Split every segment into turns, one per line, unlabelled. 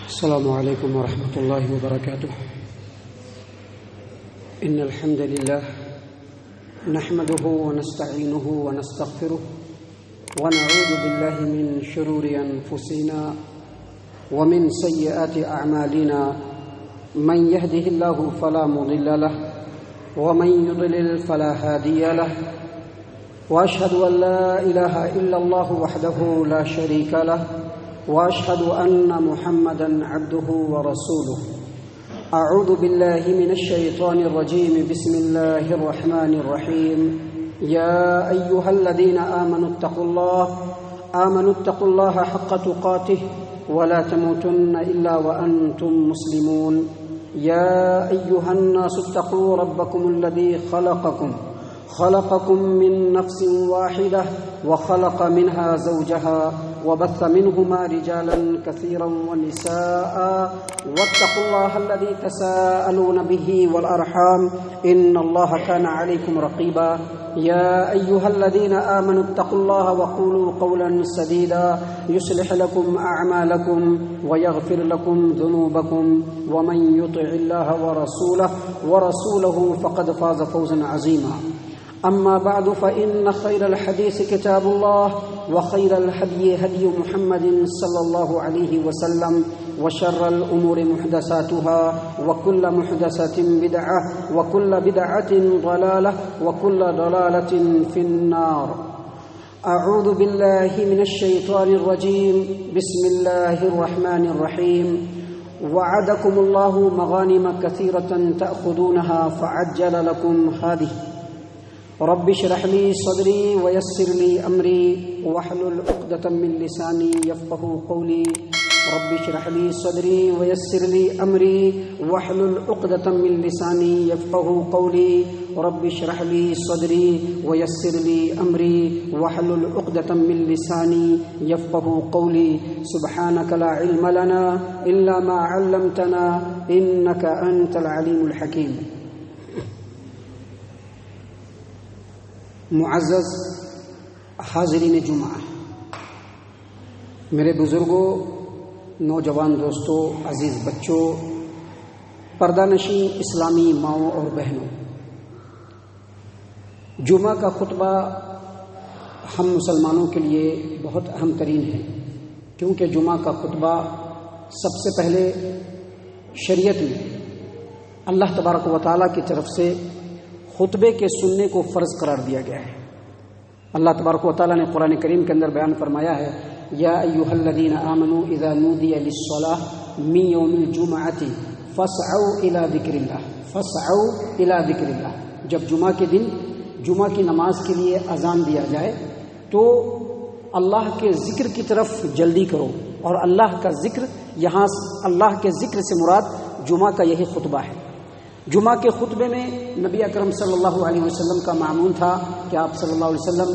السلام عليكم ورحمة الله وبركاته. إن الحمد لله نحمده ونستعينه ونستغفره ونعوذ بالله من شرور أنفسنا ومن سيئات أعمالنا. من يهده الله فلا مضل له ومن يضلل فلا هادي له، وأشهد أن لا إله إلا الله وحده لا شريك له، وأشهد أن محمدًا عبده ورسوله. أعوذ بالله من الشيطان الرجيم. بسم الله الرحمن الرحيم. يا أيها الذين آمنوا اتقوا الله حق تقاته ولا تموتن إلا وأنتم مسلمون. يا أيها الناس اتقوا ربكم الذي خلقكم من نفس واحدة وخلق منها زوجها وبث منهما رجالا كثيرا ونساء، واتقوا الله الذي تساءلون به والأرحام إن الله كان عليكم رقيبا. يا أيها الذين آمنوا اتقوا الله وقولوا قولا سديدا يصلح لكم أعمالكم ويغفر لكم ذنوبكم، ومن يطع الله ورسوله فقد فاز فوزا عظيما. أما بعد، فإن خير الحديث كتاب الله، وخير الهدي هدي محمد صلى الله عليه وسلم، وشر الأمور محدثاتها، وكل محدثة بدعة، وكل بدعة ضلالة، وكل ضلالة في النار. أعوذ بالله من الشيطان الرجيم. بسم الله الرحمن الرحيم. وعدكم الله مغانم كثيرة تأخذونها فعجل لكم هذه. رب اشرح لي صدري ويسر لي أمري واحلل عقدة من لساني يفقهوا قولي. رب اشرح لي صدري ويسر لي أمري واحلل عقدة من لساني يفقهوا قولي. رب اشرح لي صدري ويسر لي أمري واحلل عقدة من لساني يفقهوا قولي. سبحانك لا علم لنا إلا ما علمتنا إنك أنت العليم الحكيم. معزز حاضرین جمعہ، میرے بزرگوں، نوجوان دوستوں، عزیز بچوں، پردہ نشین اسلامی ماؤں اور بہنوں، جمعہ کا خطبہ ہم مسلمانوں کے لیے بہت اہم ترین ہے، کیونکہ جمعہ کا خطبہ سب سے پہلے شریعت میں اللہ تبارک و تعالیٰ کی طرف سے خطبے کے سننے کو فرض قرار دیا گیا ہے. اللہ تبارک و تعالیٰ نے قرآن کریم کے اندر بیان فرمایا ہے، یا ایھا الذین آمنوا اذا نودی للصلاۃ من یوم الجمعۃ فاسعوا الی ذکر اللہ. جب جمعہ کے دن جمعہ کی نماز کے لیے اذان دیا جائے تو اللہ کے ذکر کی طرف جلدی کرو. اور اللہ کا ذکر، یہاں اللہ کے ذکر سے مراد جمعہ کا یہی خطبہ ہے. جمعہ کے خطبے میں نبی اکرم صلی اللہ علیہ وسلم کا معمول تھا کہ آپ صلی اللہ علیہ وسلم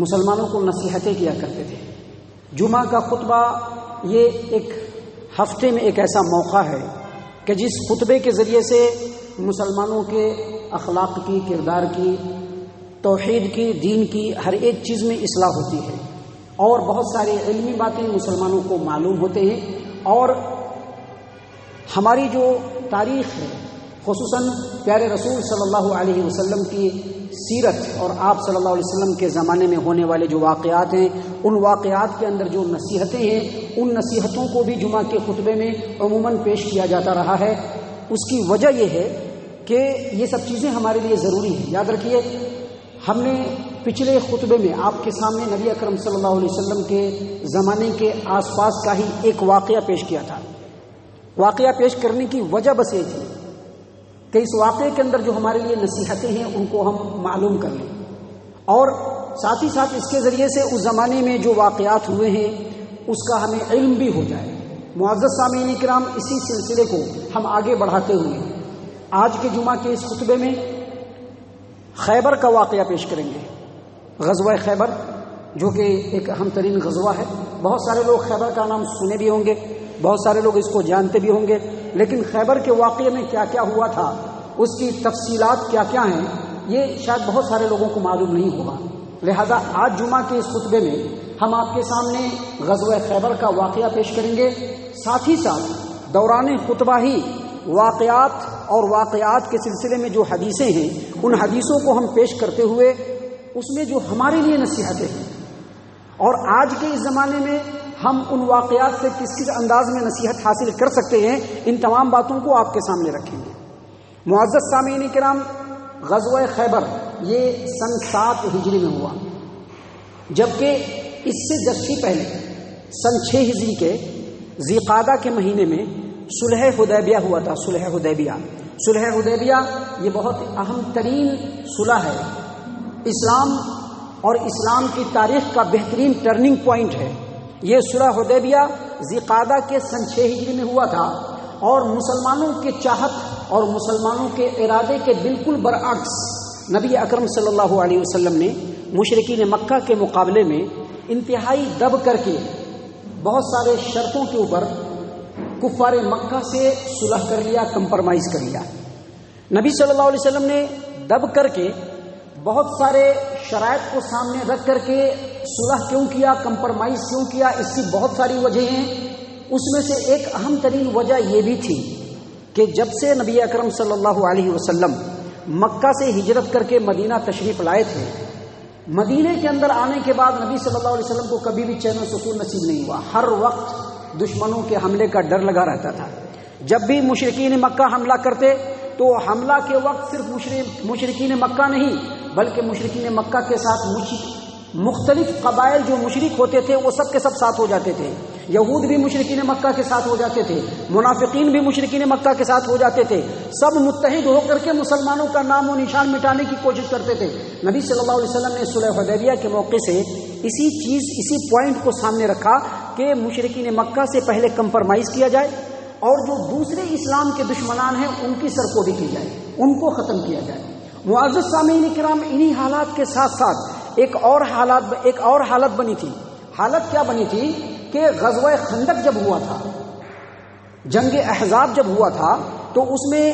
مسلمانوں کو نصیحتیں کیا کرتے تھے. جمعہ کا خطبہ یہ ایک ہفتے میں ایک ایسا موقع ہے کہ جس خطبے کے ذریعے سے مسلمانوں کے اخلاق کی، کردار کی، توحید کی، دین کی ہر ایک چیز میں اصلاح ہوتی ہے، اور بہت ساری علمی باتیں مسلمانوں کو معلوم ہوتے ہیں. اور ہماری جو تاریخ ہے، خصوصاً پیارے رسول صلی اللہ علیہ وسلم کی سیرت اور آپ صلی اللہ علیہ وسلم کے زمانے میں ہونے والے جو واقعات ہیں، ان واقعات کے اندر جو نصیحتیں ہیں، ان نصیحتوں کو بھی جمعہ کے خطبے میں عموماً پیش کیا جاتا رہا ہے. اس کی وجہ یہ ہے کہ یہ سب چیزیں ہمارے لیے ضروری ہیں. یاد رکھیے، ہم نے پچھلے خطبے میں آپ کے سامنے نبی اکرم صلی اللہ علیہ وسلم کے زمانے کے آس پاس کا ہی ایک واقعہ پیش کیا تھا. واقعہ پیش کرنے کی وجہ بس یہ تھی کہ اس واقعے کے اندر جو ہمارے لیے نصیحتیں ہیں ان کو ہم معلوم کر لیں، اور ساتھ ہی ساتھ اس کے ذریعے سے اس زمانے میں جو واقعات ہوئے ہیں اس کا ہمیں علم بھی ہو جائے. معزز سامعین کرام، اسی سلسلے کو ہم آگے بڑھاتے ہوئے آج کے جمعہ کے اس خطبے میں خیبر کا واقعہ پیش کریں گے. غزوہ خیبر جو کہ ایک اہم ترین غزوہ ہے. بہت سارے لوگ خیبر کا نام سنے بھی ہوں گے، بہت سارے لوگ اس کو جانتے بھی ہوں گے، لیکن خیبر کے واقعے میں کیا کیا ہوا تھا، اس کی تفصیلات کیا کیا ہیں، یہ شاید بہت سارے لوگوں کو معلوم نہیں ہوگا. لہذا آج جمعہ کے اس خطبے میں ہم آپ کے سامنے غزوہ خیبر کا واقعہ پیش کریں گے. ساتھ ہی ساتھ دوران خطبہ ہی واقعات اور واقعات کے سلسلے میں جو حدیثیں ہیں ان حدیثوں کو ہم پیش کرتے ہوئے اس میں جو ہمارے لیے نصیحتیں ہیں اور آج کے اس زمانے میں ہم ان واقعات سے کس انداز میں نصیحت حاصل کر سکتے ہیں، ان تمام باتوں کو آپ کے سامنے رکھیں گے۔ معزز سامعین کرام، غزوہ خیبر یہ سن 7 ہجری میں ہوا، جبکہ اس سے 10 ہی پہلے سن 6 ہجری کے ذی قعدہ کے مہینے میں صلح حدیبیہ ہوا تھا۔ صلح حدیبیہ یہ بہت اہم ترین صلح ہے، اسلام اور اسلام کی تاریخ کا بہترین ٹرننگ پوائنٹ ہے۔ یہ صلح حدیبیہ ذی قعدہ کے سن 6 ہجری میں ہوا تھا اور مسلمانوں کے چاہت اور مسلمانوں کے ارادے کے بالکل برعکس نبی اکرم صلی اللہ علیہ وسلم نے مشرکین مکہ کے مقابلے میں انتہائی دب کر کے بہت سارے شرطوں کے اوپر کفار مکہ سے صلح کر لیا، کمپرمائز کر لیا۔ نبی صلی اللہ علیہ وسلم نے دب کر کے بہت سارے شرائط کو سامنے رکھ کر کے صلح کیوں کیا، کمپرمائز کیوں کیا، اس کی بہت ساری وجہیں ہیں۔ اس میں سے ایک اہم ترین وجہ یہ بھی تھی کہ جب سے نبی اکرم صلی اللہ علیہ وسلم مکہ سے ہجرت کر کے مدینہ تشریف لائے تھے، مدینے کے اندر آنے کے بعد نبی صلی اللہ علیہ وسلم کو کبھی بھی چین و سکون نصیب نہیں ہوا۔ ہر وقت دشمنوں کے حملے کا ڈر لگا رہتا تھا۔ جب بھی مشرکین مکہ حملہ کرتے تو حملہ کے وقت صرف مشرکین مکہ نہیں بلکہ مشرکین مکہ کے ساتھ مختلف قبائل جو مشرک ہوتے تھے وہ سب کے سب ساتھ ہو جاتے تھے۔ یہود بھی مشرکین مکہ کے ساتھ ہو جاتے تھے، منافقین بھی مشرکین مکہ کے ساتھ ہو جاتے تھے، سب متحد ہو کر کے مسلمانوں کا نام و نشان مٹانے کی کوشش کرتے تھے۔ نبی صلی اللہ علیہ وسلم نے صلح حدیبیہ کے موقع سے اسی پوائنٹ کو سامنے رکھا کہ مشرکین مکہ سے پہلے کمپرمائز کیا جائے اور جو دوسرے اسلام کے دشمنان ہیں ان کی سرکوبی کی جائے، ان کو ختم کیا جائے۔ معزز سامعین کرام، انہی حالات کے ساتھ ساتھ ایک اور حالت بنی تھی۔ حالت کیا بنی تھی کہ غزوہ خندق جب ہوا تھا، جنگ احزاب جب ہوا تھا، تو اس میں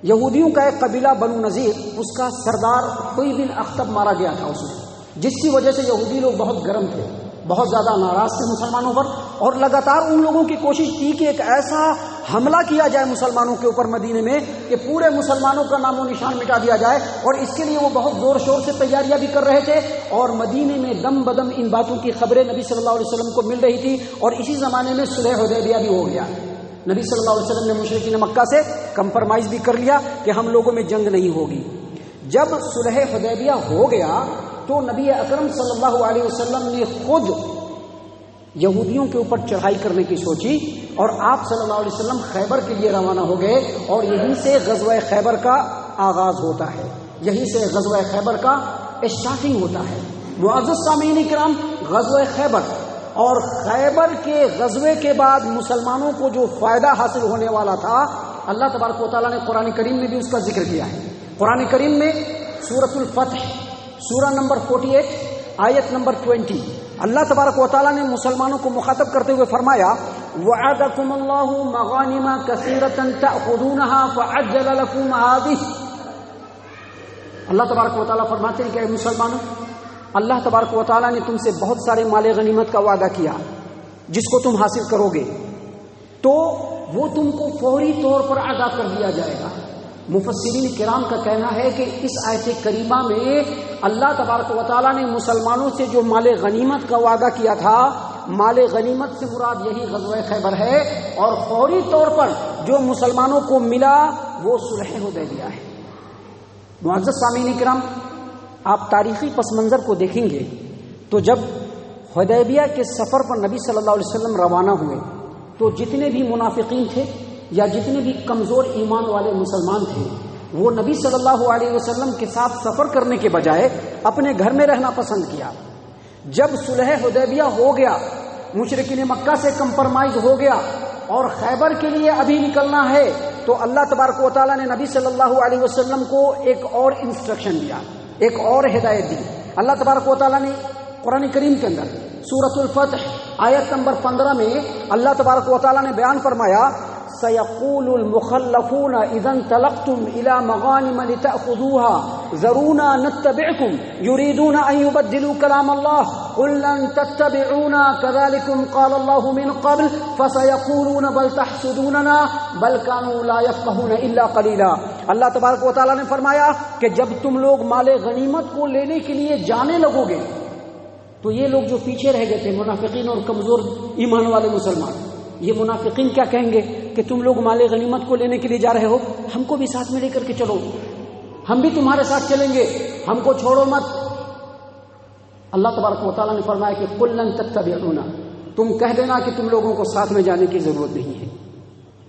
یہودیوں کا ایک قبیلہ بنو نذیر، اس کا سردار حوی بن اخطب مارا گیا تھا اس میں، جس کی وجہ سے یہودی لوگ بہت گرم تھے، بہت زیادہ ناراض تھے مسلمانوں پر، اور لگاتار ان لوگوں کی کوشش تھی کہ ایک ایسا حملہ کیا جائے مسلمانوں کے اوپر مدینے میں کہ پورے مسلمانوں کا نام و نشان مٹا دیا جائے، اور اس کے لیے وہ بہت زور شور سے تیاریاں بھی کر رہے تھے، اور مدینے میں دم بدم ان باتوں کی خبریں نبی صلی اللہ علیہ وسلم کو مل رہی تھی، اور اسی زمانے میں صلح حدیبیہ بھی ہو گیا۔ نبی صلی اللہ علیہ وسلم نے مشرکین مکہ سے کمپرمائز بھی کر لیا کہ ہم لوگوں میں جنگ نہیں ہوگی۔ جب صلح حدیبیہ ہو گیا تو نبی اکرم صلی اللہ علیہ وسلم نے خود یہودیوں کے اوپر چڑھائی کرنے کی سوچی، اور آپ صلی اللہ علیہ وسلم خیبر کے لیے روانہ ہو گئے، اور یہیں سے غزوہ خیبر کا آغاز ہوتا ہے، یہیں سے غزوہ خیبر کا اسٹارٹنگ ہوتا ہے۔ معزز سامعین کرام، غزوہ خیبر اور خیبر کے غزوے کے بعد مسلمانوں کو جو فائدہ حاصل ہونے والا تھا، اللہ تبارک و تعالیٰ نے قرآن کریم میں بھی اس کا ذکر کیا ہے۔ قرآن کریم میں سورۃ الفتح، سورہ نمبر 48 آیت نمبر 20، اللہ تبارک و تعالیٰ نے مسلمانوں کو مخاطب کرتے ہوئے فرمایا، وعدکم اللہ مغانم کثیرۃ تأخذونها فعجل لکم هذه۔ اللہ تبارک و تعالیٰ فرماتے ہیں کہ اے مسلمانوں، اللہ تبارک و تعالیٰ نے تم سے بہت سارے مال غنیمت کا وعدہ کیا جس کو تم حاصل کرو گے تو وہ تم کو فوری طور پر ادا کر دیا جائے گا۔ مفسرین کرام کا کہنا ہے کہ اس آیت کریمہ میں اللہ تبارک و تعالیٰ نے مسلمانوں سے جو مال غنیمت کا وعدہ کیا تھا، مال غنیمت سے مراد یہی غزوہ خیبر ہے، اور فوری طور پر جو مسلمانوں کو ملا وہ صلح حدیبیہ ہے۔ معزز سامعین کرام، آپ تاریخی پس منظر کو دیکھیں گے تو جب حدیبیہ کے سفر پر نبی صلی اللہ علیہ وسلم روانہ ہوئے تو جتنے بھی منافقین تھے یا جتنے بھی کمزور ایمان والے مسلمان تھے، وہ نبی صلی اللہ علیہ وسلم کے ساتھ سفر کرنے کے بجائے اپنے گھر میں رہنا پسند کیا۔ جب صلح حدیبیہ ہو گیا، مشرکین مکہ سے کمپرمائز ہو گیا اور خیبر کے لیے ابھی نکلنا ہے، تو اللہ تبارک و تعالیٰ نے نبی صلی اللہ علیہ وسلم کو ایک اور انسٹرکشن دیا، ایک اور ہدایت دی۔ اللہ تبارک و تعالیٰ نے قرآن کریم کے اندر سورۃ الفتح آیت نمبر 15 میں اللہ تبارک و تعالیٰ نے بیان فرمایا، سيقول المخلفون اذا انطلقتم الى مغانم لتأخذوها ذرونا نتبعكم يريدون ان يبدلوا كلام الله قل لن تتبعونا كذلكم قال الله من قبل فسيقولون بل تحسدوننا بل كانوا لا يفقهون الا قليلا. اللہ تبارک و تعالیٰ نے فرمایا کہ جب تم لوگ مال غنیمت کو لینے کے لیے جانے لگو گے تو یہ لوگ جو پیچھے رہ گئے تھے منافقین اور کمزور ایمان والے مسلمان، یہ منافقین کیا کہیں گے کہ تم لوگ مال غنیمت کو لینے کے لیے جا رہے ہو، ہم کو بھی ساتھ میں لے کر کے چلو، ہم بھی تمہارے ساتھ چلیں گے، ہم کو چھوڑو مت. اللہ تبارک و تعالیٰ نے فرمایا کہ قل لن تتبعونا، تم کہہ دینا کہ تم لوگوں کو ساتھ میں جانے کی ضرورت نہیں ہے.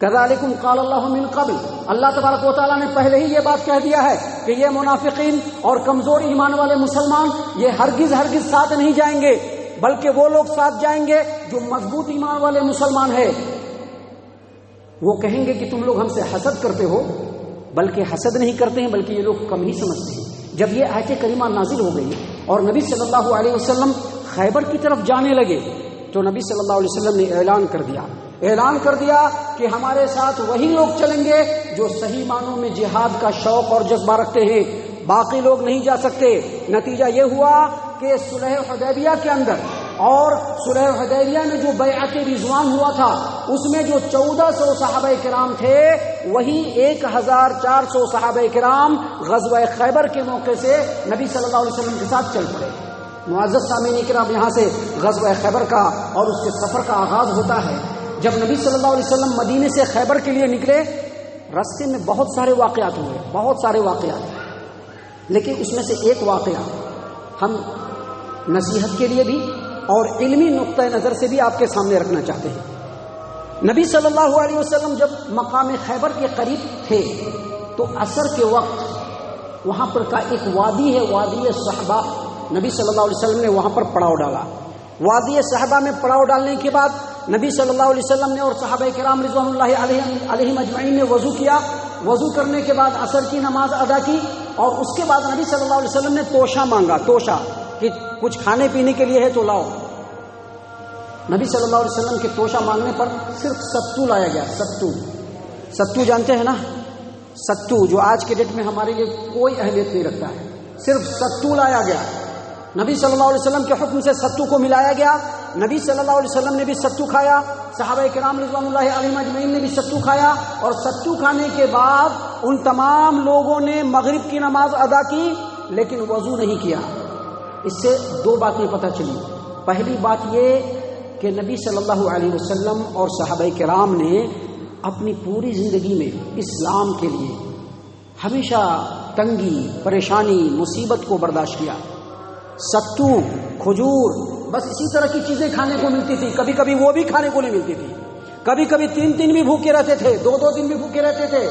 کذالکم قال اللہ من قبل، اللہ تبارک و تعالیٰ نے پہلے ہی یہ بات کہہ دیا ہے کہ یہ منافقین اور کمزور ایمان والے مسلمان یہ ہرگز ساتھ نہیں جائیں گے، بلکہ وہ لوگ ساتھ جائیں گے جو مضبوط ایمان والے مسلمان ہیں. وہ کہیں گے کہ تم لوگ ہم سے حسد کرتے ہو، بلکہ حسد نہیں کرتے ہیں بلکہ یہ لوگ کم ہی سمجھتے ہیں. جب یہ آیت کریمہ نازل ہو گئی اور نبی صلی اللہ علیہ وسلم خیبر کی طرف جانے لگے تو نبی صلی اللہ علیہ وسلم نے اعلان کر دیا کہ ہمارے ساتھ وہی لوگ چلیں گے جو صحیح معنوں میں جہاد کا شوق اور جذبہ رکھتے ہیں، باقی لوگ نہیں جا سکتے. نتیجہ یہ ہوا کہ صلح حدیبیہ کے اندر اور صلح حدیبیہ میں جو بیعت رضوان ہوا تھا اس میں جو 1400 صحابہ کرام تھے وہی 1400 صحابہ کرام غزوہ خیبر کے موقع سے نبی صلی اللہ علیہ وسلم کے ساتھ چل پڑے. معزز سامعین کرام، یہاں سے غزوہ خیبر کا اور اس کے سفر کا آغاز ہوتا ہے. جب نبی صلی اللہ علیہ وسلم مدینے سے خیبر کے لیے نکلے، راستے میں بہت سارے واقعات، لیکن اس میں سے ایک واقعہ ہم نصیحت کے لیے بھی اور علمی نقطہ نظر سے بھی آپ کے سامنے رکھنا چاہتے ہیں. نبی صلی اللہ علیہ وسلم جب مقام خیبر کے قریب تھے تو عصر کے وقت وہاں پر کا ایک وادی ہے، وادی صحبہ. نبی صلی اللہ علیہ وسلم نے وہاں پر پڑاؤ ڈالا. وادی صحبہ میں پڑاؤ ڈالنے کے بعد نبی صلی اللہ علیہ وسلم نے اور صحابہ کرام رضوان اللہ علیہم اجمعین نے وضو کیا. وضو کرنے کے بعد عصر کی نماز ادا کی اور اس کے بعد نبی صلی اللہ علیہ وسلم نے توشہ مانگا، کہ کچھ کھانے پینے کے لیے ہے تو لاؤ. نبی صلی اللہ علیہ وسلم کے توشہ مانگنے پر صرف ستو لایا گیا. ستو جانتے ہیں نا، ستو جو آج کے ڈیٹ میں ہمارے لیے کوئی اہمیت نہیں رکھتا ہے، صرف ستو لایا گیا. نبی صلی اللہ علیہ وسلم کے حکم سے ستو کو ملایا گیا. نبی صلی اللہ علیہ وسلم نے بھی ستو کھایا، صحابہ کرام رضوان اللہ علیہم اجمعین نے بھی ستو کھایا، اور ستو کھانے کے بعد ان تمام لوگوں نے مغرب کی نماز ادا کی لیکن وضو نہیں کیا. اس سے دو باتیں پتہ چلی. پہلی بات یہ کہ نبی صلی اللہ علیہ وسلم اور صحابہ کرام نے اپنی پوری زندگی میں اسلام کے لیے ہمیشہ تنگی، پریشانی، مصیبت کو برداشت کیا. ستو، کھجور، بس اسی طرح کی چیزیں کھانے کو ملتی تھی. کبھی کبھی وہ بھی کھانے کو نہیں ملتی تھی، کبھی کبھی 3 بھی بھوکے رہتے تھے، 2 دن بھی بھوکے رہتے تھے.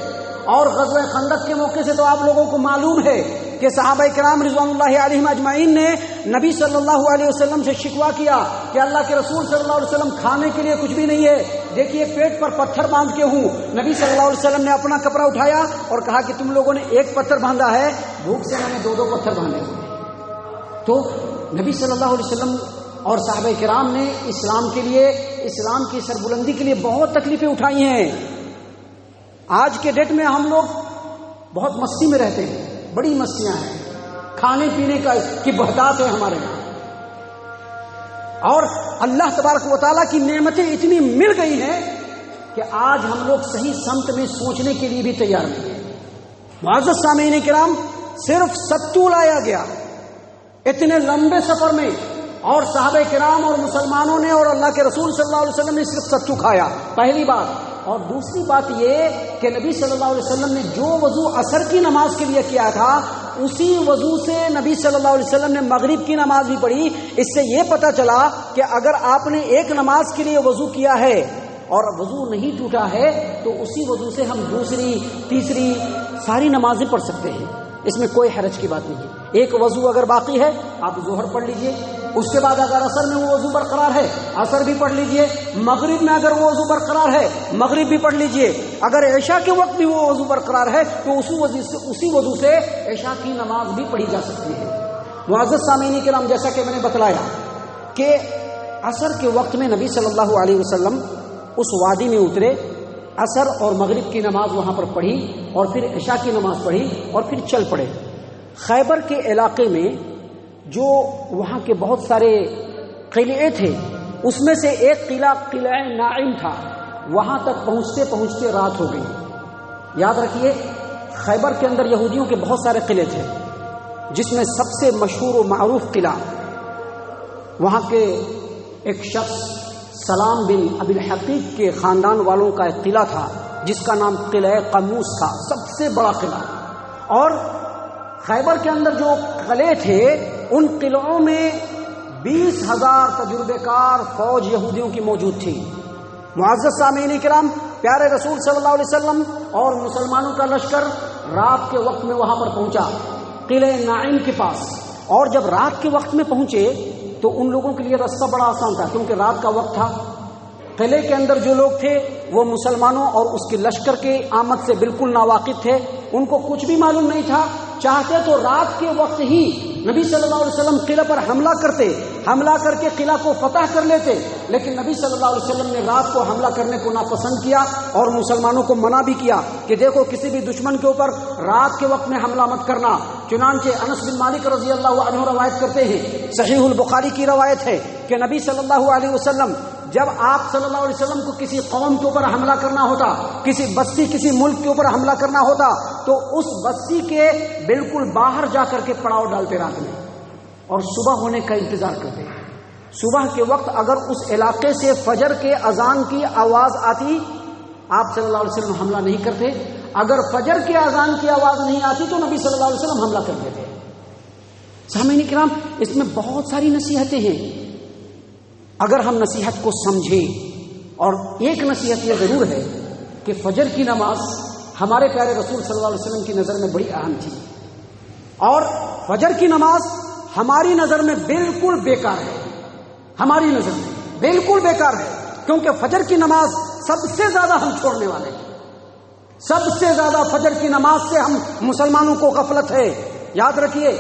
اور غزوہ خندق کے موقع سے تو آپ لوگوں کو معلوم ہے کہ صحابہ کرام رضوان اللہ علیہم اجمعین نے نبی صلی اللہ علیہ وسلم سے شکوہ کیا کہ اللہ کے رسول صلی اللہ علیہ وسلم کھانے کے لیے کچھ بھی نہیں ہے، دیکھیے پیٹ پر پتھر باندھ کے ہوں. نبی صلی اللہ علیہ وسلم نے اپنا کپڑا اٹھایا اور کہا کہ تم لوگوں نے ایک پتھر باندھا ہے، بھوک سے میں نے 2 پتھر باندھے ہوئے. تو نبی صلی اللہ علیہ وسلم اور صحابہ کرام نے اسلام کے لیے، اسلام کی سربلندی کے لیے بہت تکلیفیں اٹھائی ہیں. آج کے ڈیٹ میں ہم لوگ بہت مستی میں رہتے ہیں، بڑی مستیاں ہیں، کھانے پینے کی بہتات ہے ہمارے یہاں، اور اللہ تبارک و تعالیٰ کی نعمتیں اتنی مل گئی ہیں کہ آج ہم لوگ صحیح سمت میں سوچنے کے لیے بھی تیار نہیں ہیں. معزز سامعین کرام، صرف ستو لایا گیا اتنے لمبے سفر میں، اور صحابہ کرام اور مسلمانوں نے اور اللہ کے رسول صلی اللہ علیہ وسلم نے صرف ستو کھایا. پہلی بات. اور دوسری بات یہ کہ نبی صلی اللہ علیہ وسلم نے جو وضو عصر کی نماز کے لیے کیا تھا اسی وضو سے نبی صلی اللہ علیہ وسلم نے مغرب کی نماز بھی پڑھی. اس سے یہ پتہ چلا کہ اگر آپ نے ایک نماز کے لیے وضو کیا ہے اور وضو نہیں ٹوٹا ہے تو اسی وضو سے ہم دوسری، تیسری ساری نمازیں پڑھ سکتے ہیں. اس میں کوئی حرج کی بات نہیں ہے. ایک وضو اگر باقی ہے آپ ظہر پڑھ لیجئے، اس کے بعد اگر عصر میں وہ وضو برقرار ہے عصر بھی پڑھ لیجئے، مغرب میں اگر وہ وضو برقرار ہے مغرب بھی پڑھ لیجئے، اگر عشاء کے وقت بھی وہ وضو برقرار ہے تو اسی وضو سے عشاء کی نماز بھی پڑھی جا سکتی ہے. معزز سامعین کرام، جیسا کہ میں نے بتلایا کہ عصر کے وقت میں نبی صلی اللہ علیہ وسلم اس وادی میں اترے عصر اور مغرب کی نماز وہاں پر پڑھی اور پھر عشاء کی نماز پڑھی اور پھر چل پڑے۔ خیبر کے علاقے میں جو وہاں کے بہت سارے قلعے تھے اس میں سے ایک قلعہ قلعہ ناعم تھا، وہاں تک پہنچتے پہنچتے رات ہو گئی۔ یاد رکھیے خیبر کے اندر یہودیوں کے بہت سارے قلعے تھے، جس میں سب سے مشہور و معروف قلعہ وہاں کے ایک شخص سلام بن ابی الحقیق کے خاندان والوں کا ایک قلعہ تھا جس کا نام قلعہ قموس تھا، سب سے بڑا قلعہ۔ اور خیبر کے اندر جو قلعے تھے ان قلعوں میں 20,000 تجربے کار فوج یہودیوں کی موجود تھی۔ معزز سامعین کرام، پیارے رسول صلی اللہ علیہ وسلم اور مسلمانوں کا لشکر رات کے وقت میں وہاں پر پہنچا قلعہ ناعم کے پاس، اور جب رات کے وقت میں پہنچے تو ان لوگوں کے لیے راستہ بڑا آسان تھا کیونکہ رات کا وقت تھا۔ قلعے کے اندر جو لوگ تھے وہ مسلمانوں اور اس کے لشکر کے آمد سے بالکل ناواقف تھے، ان کو کچھ بھی معلوم نہیں تھا۔ چاہتے تو رات کے وقت ہی نبی صلی اللہ علیہ وسلم قلعہ پر حملہ کرتے، حملہ کر کے قلعہ کو فتح کر لیتے، لیکن نبی صلی اللہ علیہ وسلم نے رات کو حملہ کرنے کو ناپسند کیا اور مسلمانوں کو منع بھی کیا کہ دیکھو کسی بھی دشمن کے اوپر رات کے وقت میں حملہ مت کرنا۔ چنانچہ انس بن مالک رضی اللہ عنہ روایت کرتے ہیں، صحیح البخاری کی روایت ہے کہ نبی صلی اللہ علیہ وسلم جب آپ صلی اللہ علیہ وسلم کو کسی قوم کے اوپر حملہ کرنا ہوتا، کسی بستی کسی ملک کے اوپر حملہ کرنا ہوتا تو اس بستی کے بالکل باہر جا کر کے پڑاؤ ڈالتے رات میں اور صبح ہونے کا انتظار کرتے۔ صبح کے وقت اگر اس علاقے سے فجر کے اذان کی آواز آتی آپ صلی اللہ علیہ وسلم حملہ نہیں کرتے، اگر فجر کے اذان کی آواز نہیں آتی تو نبی صلی اللہ علیہ وسلم حملہ کرتے تھے۔ سامعین کرام، اس میں بہت ساری نصیحتیں ہیں، اگر ہم نصیحت کو سمجھیں، اور ایک نصیحت یہ ضرور ہے کہ فجر کی نماز ہمارے پیارے رسول صلی اللہ علیہ وسلم کی نظر میں بڑی اہم تھی، اور فجر کی نماز ہماری نظر میں بالکل بیکار ہے، ہماری نظر میں بالکل بیکار ہے، کیونکہ فجر کی نماز سب سے زیادہ ہم چھوڑنے والے ہیں، سب سے زیادہ فجر کی نماز سے ہم مسلمانوں کو غفلت ہے۔ یاد رکھیے،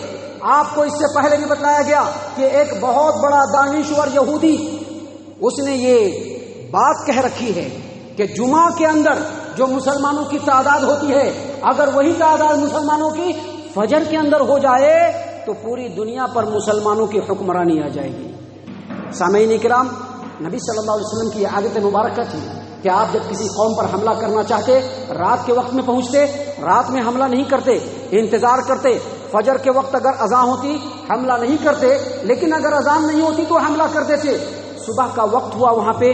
آپ کو اس سے پہلے بھی بتلایا گیا کہ ایک بہت بڑا دانشور یہودی اس نے یہ بات کہہ رکھی ہے کہ جمعہ کے اندر جو مسلمانوں کی تعداد ہوتی ہے اگر وہی تعداد مسلمانوں کی فجر کے اندر ہو جائے تو پوری دنیا پر مسلمانوں کی حکمرانی آ جائے گی۔ سامعین کرام، نبی صلی اللہ علیہ وسلم کی عادت مبارکہ تھی کہ آپ جب کسی قوم پر حملہ کرنا چاہتے رات کے وقت میں پہنچتے، رات میں حملہ نہیں کرتے، انتظار کرتے، فجر کے وقت اگر اذان ہوتی حملہ نہیں کرتے، لیکن اگر اذان نہیں ہوتی تو حملہ کرتے تھے۔ صبح کا وقت ہوا، وہاں پہ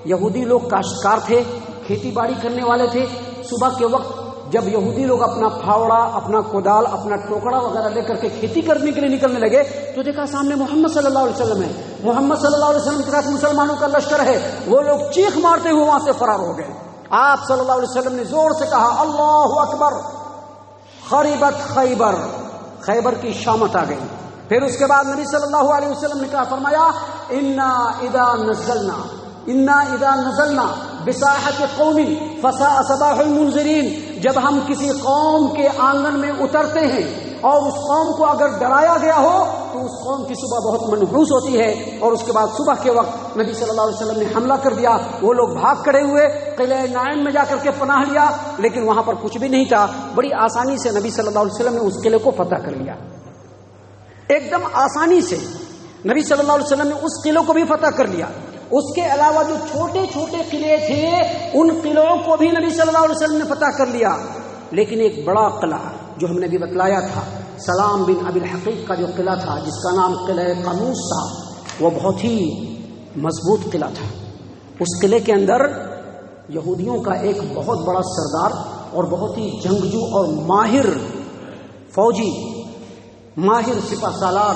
یہودی لوگ کاشتکار تھے، کھیتی باڑی کرنے والے تھے۔ صبح کے وقت جب یہودی لوگ اپنا پھاوڑا، اپنا کودال، اپنا ٹوکڑا وغیرہ لے کر کے کھیتی کرنے کے لیے نکلنے لگے تو دیکھا سامنے محمد صلی اللہ علیہ وسلم ہے، محمد صلی اللہ علیہ وسلم کے ساتھ مسلمانوں کا لشکر ہے۔ وہ لوگ چیخ مارتے ہوئے وہاں سے فرار ہو گئے۔ آپ صلی اللہ علیہ وسلم نے زور سے کہا، اللہ اکبر، خریبت خیبر، خیبر کی شامت آ گئی۔ پھر اس کے بعد نبی صلی اللہ علیہ وسلم نے کہا، فرمایا انا اذا نزلنا بساحت قوم فساء صباح المنذرین، جب ہم کسی قوم کے آنگن میں اترتے ہیں اور اس قوم کو اگر ڈرایا گیا ہو تو اس قوم کی صبح بہت منحوس ہوتی ہے۔ اور اس کے بعد صبح کے وقت نبی صلی اللہ علیہ وسلم نے حملہ کر دیا، وہ لوگ بھاگ کھڑے ہوئے، قلعہ ناعم میں جا کر کے پناہ لیا، لیکن وہاں پر کچھ بھی نہیں تھا۔ بڑی آسانی سے نبی صلی اللہ علیہ وسلم نے اس قلعے کو فتح کر لیا، ایک دم آسانی سے نبی صلی اللہ علیہ وسلم نے اس قلعے کو بھی فتح کر لیا۔ اس کے علاوہ جو چھوٹے چھوٹے قلعے تھے ان قلعوں کو بھی نبی صلی اللہ علیہ وسلم نے فتح کر لیا، لیکن ایک بڑا قلعہ جو ہم نے بھی بتلایا تھا، سلام بن ابی الحقیق کا جو قلعہ تھا جس کا نام قلعہ قموس تھا، وہ بہت ہی مضبوط قلعہ تھا۔ اس قلعے کے اندر یہودیوں کا ایک بہت بڑا سردار اور بہت ہی جنگجو اور ماہر فوجی، ماہر سپہ سالار،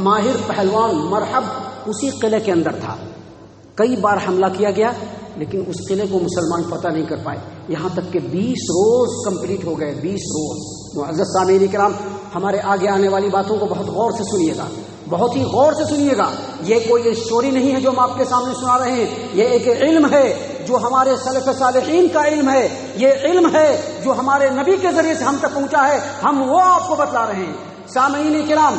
ماہر پہلوان مرحب اسی قلعے کے اندر تھا۔ کئی بار حملہ کیا گیا لیکن اس قلعے کو مسلمان فتح نہیں کر پائے، یہاں تک کہ 20 روز کمپلیٹ ہو گئے، 20 روز۔ معزز سامعین کرام، ہمارے آگے آنے والی باتوں کو بہت غور سے سنیے گا، بہت ہی غور سے سنیے گا۔ یہ کوئی اسٹوری نہیں ہے جو ہم آپ کے سامنے سنا رہے ہیں، یہ ایک علم ہے جو ہمارے سلف صالحین کا علم ہے، یہ علم ہے جو ہمارے نبی کے ذریعے سے ہم تک پہنچا ہے، ہم وہ آپ کو بتلا رہے ہیں۔ سامعین کرام،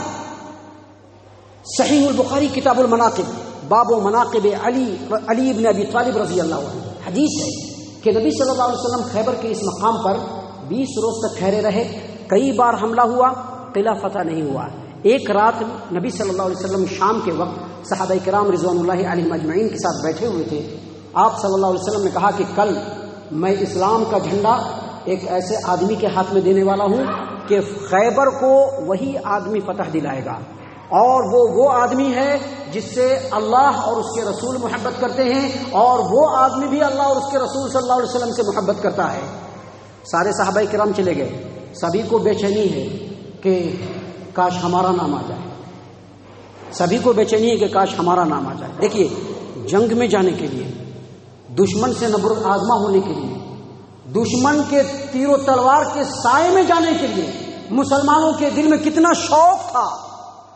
صحیح البخاری کتاب المناقب، باب و مناقب علی بن ابی طالب رضی اللہ عنہ، حدیث ہے کہ نبی صلی اللہ علیہ وسلم خیبر کے اس مقام پر 20 روز تک ٹھہرے رہے. کئی بار حملہ ہوا، قلعہ فتح نہیں ہوا. ایک رات نبی صلی اللہ علیہ وسلم شام کے وقت صحابہ کرام رضوان اللہ علیہم اجمعین کے ساتھ بیٹھے ہوئے تھے. آپ صلی اللہ علیہ وسلم نے کہا کہ کل میں اسلام کا جھنڈا ایک ایسے آدمی کے ہاتھ میں دینے والا ہوں کہ خیبر کو وہی آدمی فتح دلائے گا، اور وہ آدمی ہے جس سے اللہ اور اس کے رسول محبت کرتے ہیں، اور وہ آدمی بھی اللہ اور اس کے رسول صلی اللہ علیہ وسلم سے محبت کرتا ہے. سارے صحابہ کرام چلے گئے. سبھی کو بے چینی ہے کہ کاش ہمارا نام آ جائے. سبھی کو بے چینی ہے کہ کاش ہمارا نام آ جائے. دیکھیے، جنگ میں جانے کے لیے، دشمن سے نبر آزما ہونے کے لیے، دشمن کے تیر و تلوار کے سائے میں جانے کے لیے مسلمانوں کے دل میں کتنا شوق تھا.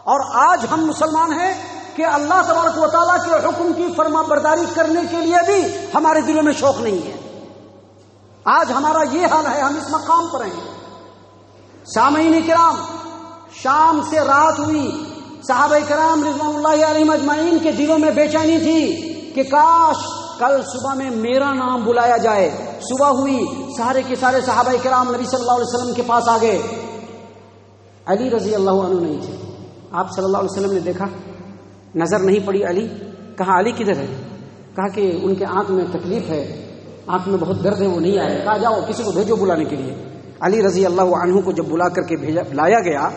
اور آج ہم مسلمان ہیں کہ اللہ تبارک و تعالیٰ کے حکم کی فرما برداری کرنے کے لیے بھی ہمارے دلوں میں شوق نہیں ہے. آج ہمارا یہ حال ہے، ہم اس مقام پر ہیں. سامعین کرام، شام سے رات ہوئی، صحابہ کرام رضوان اللہ علیہم اجمعین کے دلوں میں بے چینی تھی کہ کاش کل صبح میں میرا نام بلایا جائے. صبح ہوئی، سارے کے سارے صحابہ کرام نبی صلی اللہ علیہ وسلم کے پاس آ گئے. علی رضی اللہ عنہ نہیں تھے. آپ صلی اللہ علیہ وسلم نے دیکھا، نظر نہیں پڑی علی. کہا علی کدھر ہے؟ کہا کہ ان کے آنکھ میں تکلیف ہے، آنکھ میں بہت درد ہے، وہ نہیں آئے. کہا جاؤ کسی کو بھیجو بلانے کے لیے. علی رضی اللہ عنہ کو جب بلا کر کے لایا گیا،